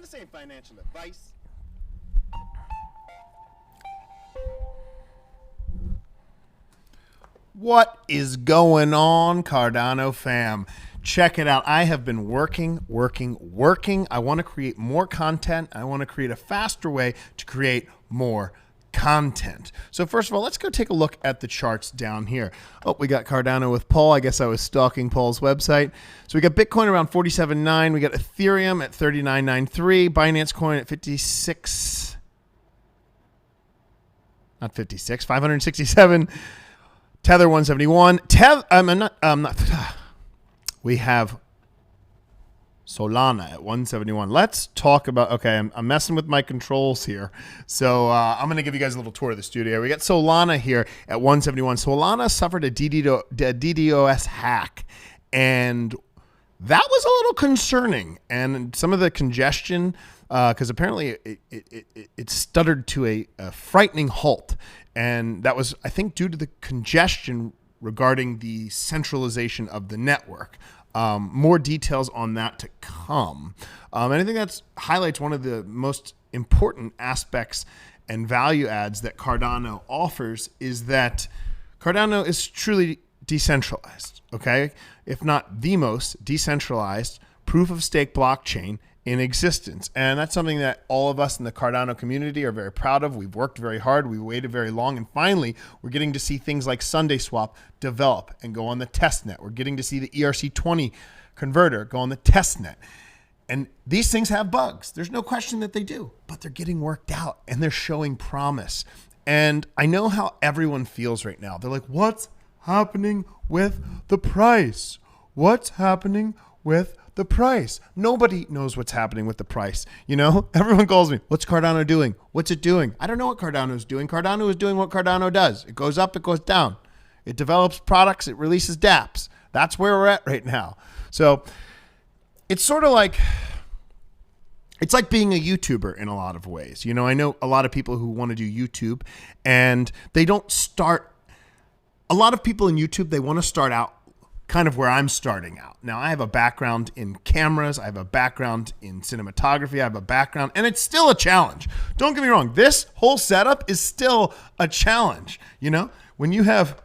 This ain't financial advice. What is going on, Cardano fam? Check it out. I have been working. I want to create more content. I want to create a faster way to create more content. So first of all, let's go take a look at the charts down here. Oh, we got Cardano with Paul. I guess I was stalking Paul's website. So we got Bitcoin around 47.9. We got Ethereum at 39.93. Binance Coin at 56. Not 56. 567. Tether 171. We have Solana at 171. Let's talk about, okay, I'm messing with my controls here. So I'm going to give you guys a little tour of the studio. We got Solana here at 171. Solana suffered a DDoS hack, and that was a little concerning. And some of the congestion, because apparently it stuttered to a frightening halt. And that was, I think, due to the congestion regarding the centralization of the network. More details on that to come. And I think that highlights one of the most important aspects and value adds that Cardano offers is that Cardano is truly decentralized, okay? If not the most decentralized proof of stake blockchain in existence. And that's something that all of us in the Cardano community are very proud of. We've worked very hard. We waited very long. And finally, we're getting to see things like SundaeSwap develop and go on the testnet. We're getting to see the ERC20 converter go on the testnet. And these things have bugs. There's no question that they do, but they're getting worked out and they're showing promise. And I know how everyone feels right now. They're like, what's happening with the price? What's happening with the price? Nobody knows what's happening with the price. You know, everyone calls me, what's Cardano doing? What's it doing? I don't know what Cardano is doing. Cardano is doing what Cardano does. It goes up, it goes down. It develops products, it releases dApps. That's where we're at right now. So it's sort of like, it's like being a YouTuber in a lot of ways. You know, I know a lot of people who want to do YouTube and they don't start, a lot of people in YouTube, they want to start out kind of where I'm starting out. Now, I have a background in cameras. I have a background in cinematography. I have a background, and it's still a challenge. Don't get me wrong. This whole setup is still a challenge. You know, when you have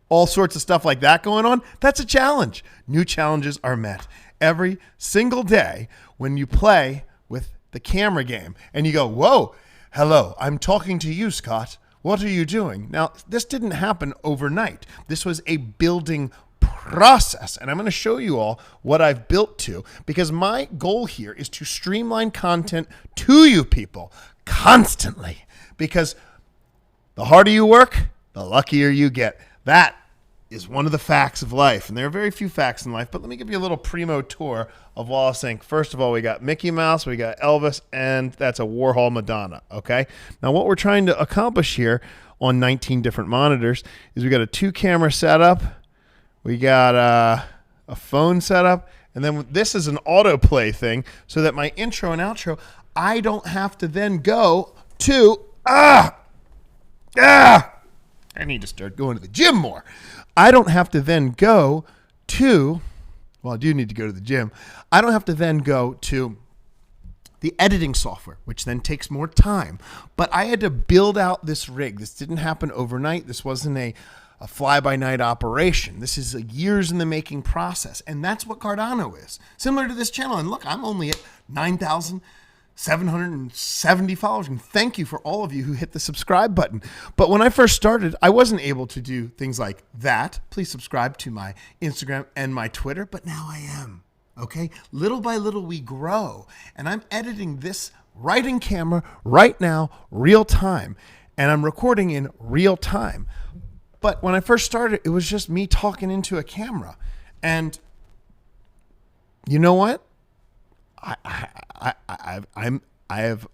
all sorts of stuff like that going on, that's a challenge. New challenges are met every single day when you play with the camera game and you go, whoa, hello, I'm talking to you, Scott. What are you doing? Now, this didn't happen overnight. This was a building process. And I'm going to show you all what I've built to, because my goal here is to streamline content to you people constantly, because the harder you work, the luckier you get. That is one of the facts of life. And there are very few facts in life, but let me give you a little primo tour of Wallace Inc. First of all, we got Mickey Mouse, we got Elvis, and that's a Warhol Madonna. Okay. Now what we're trying to accomplish here on 19 different monitors is we got a 2-camera setup. We got a phone setup, and then this is an autoplay thing so that my intro and outro, I don't have to then go to, I need to start going to the gym more. I don't have to then go to, well, I do need to go to the gym. I don't have to then go to the editing software, which then takes more time. But I had to build out this rig. This didn't happen overnight. This wasn't a fly-by-night operation. This is a years in the making process. And that's what Cardano is. Similar to this channel. And look, I'm only at 9,770 followers. And thank you for all of you who hit the subscribe button. But when I first started, I wasn't able to do things like that. Please subscribe to my Instagram and my Twitter. But now I am. Okay? Little by little, we grow. And I'm editing this right in camera, right now, real time. And I'm recording in real time. But when I first started, it was just me talking into a camera. And you know what? I have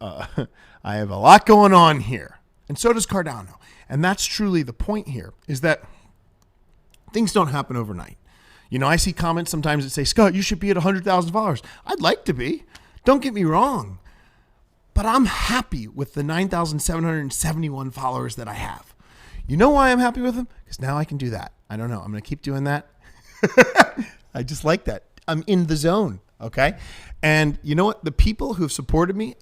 a lot going on here. And so does Cardano. And that's truly the point here, is that things don't happen overnight. You know, I see comments sometimes that say, Scott, you should be at 100,000 followers. I'd like to be. Don't get me wrong. But I'm happy with the 9,771 followers that I have. You know why I'm happy with them? Because now I can do that. I don't know. I'm going to keep doing that. I just like that. I'm in the zone. Okay. And you know what? The people who've supported me,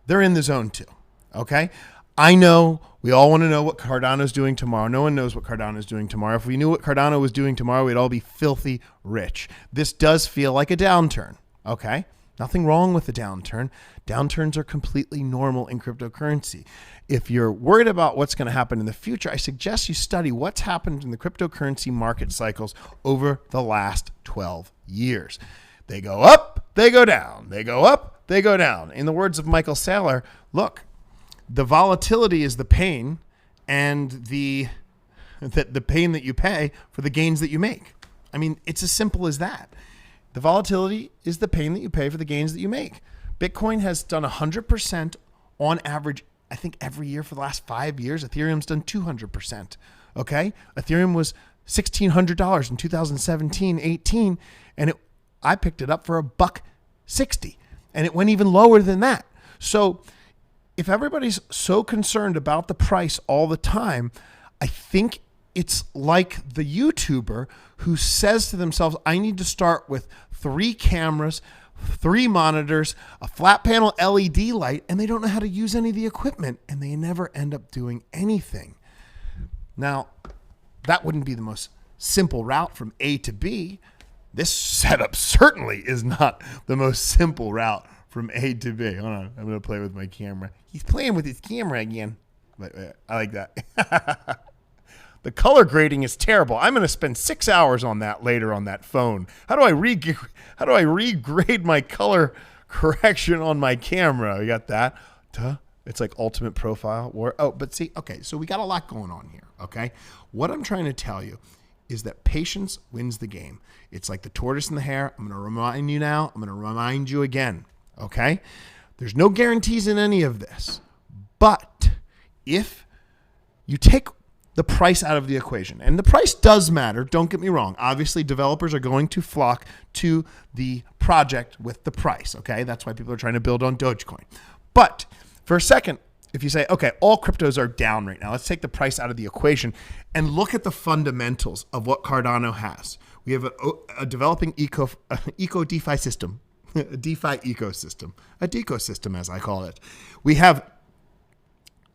they're in the zone too. Okay. I know we all want to know what Cardano's doing tomorrow. No one knows what Cardano's doing tomorrow. If we knew what Cardano was doing tomorrow, we'd all be filthy rich. This does feel like a downturn. Okay. Nothing wrong with the downturn. Downturns are completely normal in cryptocurrency. If you're worried about what's going to happen in the future, I suggest you study what's happened in the cryptocurrency market cycles over the last 12 years. They go up, they go down. They go up, they go down. In the words of Michael Saylor, look, the volatility is the pain, and the pain that you pay for the gains that you make. I mean, it's as simple as that. The volatility is the pain that you pay for the gains that you make. Bitcoin has done 100% on average, I think, every year for the last 5 years. Ethereum's done 200%. Okay? Ethereum was $1,600 in 2017, 18, and I picked it up for $1.60, and it went even lower than that. So if everybody's so concerned about the price all the time, I think it's like the YouTuber who says to themselves, I need to start with 3 cameras, 3 monitors, a flat panel LED light, and they don't know how to use any of the equipment, and they never end up doing anything. Now, that wouldn't be the most simple route from A to B. This setup certainly is not the most simple route from A to B. Hold on, I'm going to play with my camera. He's playing with his camera again. But I like that. The color grading is terrible. I'm going to spend 6 hours on that later on that phone. How do I regrade my color correction on my camera? We got that. It's like ultimate profile. But see, okay, so we got a lot going on here, okay? What I'm trying to tell you is that patience wins the game. It's like the tortoise and the hare. I'm going to remind you now. I'm going to remind you again, okay? There's no guarantees in any of this. But if you take the price out of the equation, and the price does matter, don't get me wrong. Obviously, developers are going to flock to the project with the price, okay? That's why people are trying to build on Dogecoin. But for a second, if you say, okay, all cryptos are down right now, let's take the price out of the equation and look at the fundamentals of what Cardano has. We have a developing eco DeFi system, a DeFi ecosystem, a decosystem as I call it. We have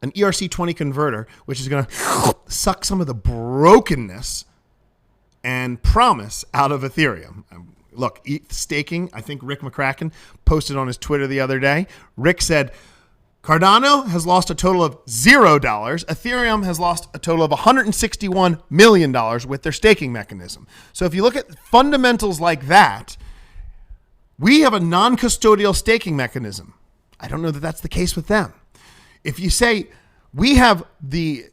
an ERC20 converter, which is going to suck some of the brokenness and promise out of Ethereum. Look, ETH staking, I think Rick McCracken posted on his Twitter the other day. Rick said, Cardano has lost a total of $0. Ethereum has lost a total of $161 million with their staking mechanism. So if you look at fundamentals like that, we have a non-custodial staking mechanism. I don't know that that's the case with them. If you say we have the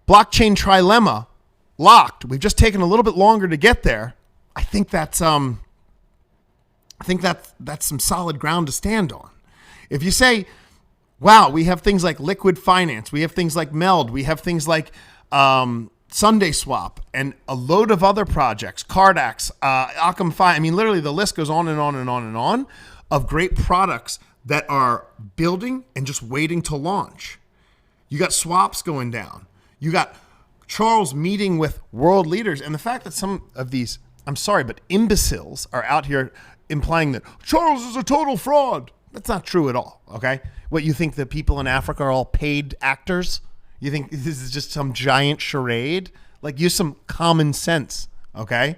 blockchain trilemma locked, we've just taken a little bit longer to get there, I think that's some solid ground to stand on. If you say, wow, we have things like liquid finance, we have things like Meld, we have things like Sunday Swap, and a load of other projects, Cardax, ACMFi, I mean, literally the list goes on and on and on and on of great products that are building and just waiting to launch. You got swaps going down. You got Charles meeting with world leaders. And the fact that some of these, I'm sorry, but imbeciles are out here implying that Charles is a total fraud. That's not true at all, okay? What, you think the people in Africa are all paid actors? You think this is just some giant charade? Like, use some common sense, okay?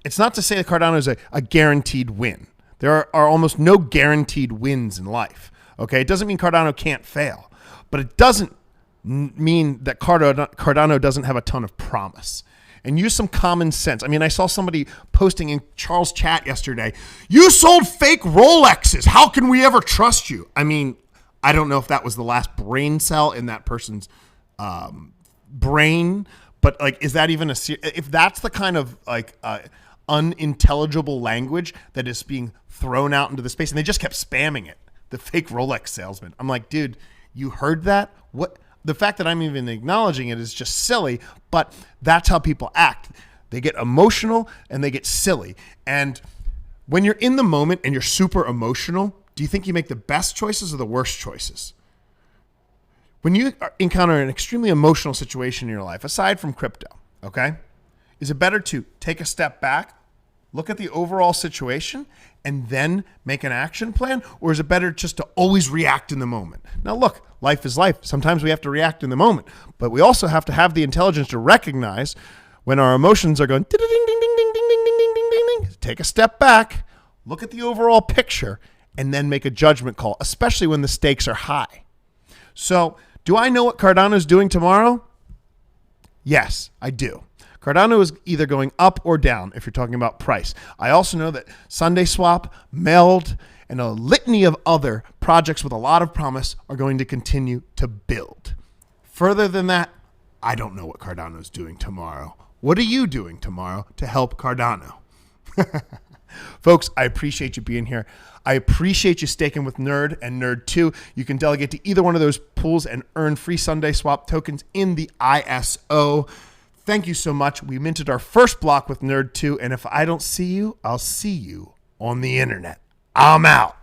It's not to say that Cardano is a guaranteed win. There are almost no guaranteed wins in life, okay? It doesn't mean Cardano can't fail, but it doesn't mean that Cardano doesn't have a ton of promise. And use some common sense. I mean, I saw somebody posting in Charles' chat yesterday, you sold fake Rolexes. How can we ever trust you? I mean, I don't know if that was the last brain cell in that person's brain, but like, is that even if that's the kind of like unintelligible language that is being thrown out into the space, and they just kept spamming it, the fake Rolex salesman. I'm like, dude, you heard that? What? The fact that I'm even acknowledging it is just silly, but that's how people act. They get emotional and they get silly. And when you're in the moment and you're super emotional, do you think you make the best choices or the worst choices? When you encounter an extremely emotional situation in your life, aside from crypto, okay, is it better to take a step back look at the overall situation, and then make an action plan? Or is it better just to always react in the moment? Now, look, life is life. Sometimes we have to react in the moment, but we also have to have the intelligence to recognize when our emotions are going ding, ding, ding, ding, ding, ding, ding, ding, ding, ding, ding. Take a step back, look at the overall picture, and then make a judgment call, especially when the stakes are high. So, do I know what Cardano is doing tomorrow? Yes, I do. Cardano is either going up or down if you're talking about price. I also know that Sunday Swap, Meld, and a litany of other projects with a lot of promise are going to continue to build. Further than that, I don't know what Cardano is doing tomorrow. What are you doing tomorrow to help Cardano? Folks, I appreciate you being here. I appreciate you staking with Nerd and Nerd 2. You can delegate to either one of those pools and earn free Sunday Swap tokens in the ISO. Thank you so much. We minted our first block with Nerd 2, and if I don't see you, I'll see you on the internet. I'm out.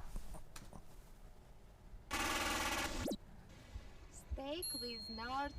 Stake with Nerd.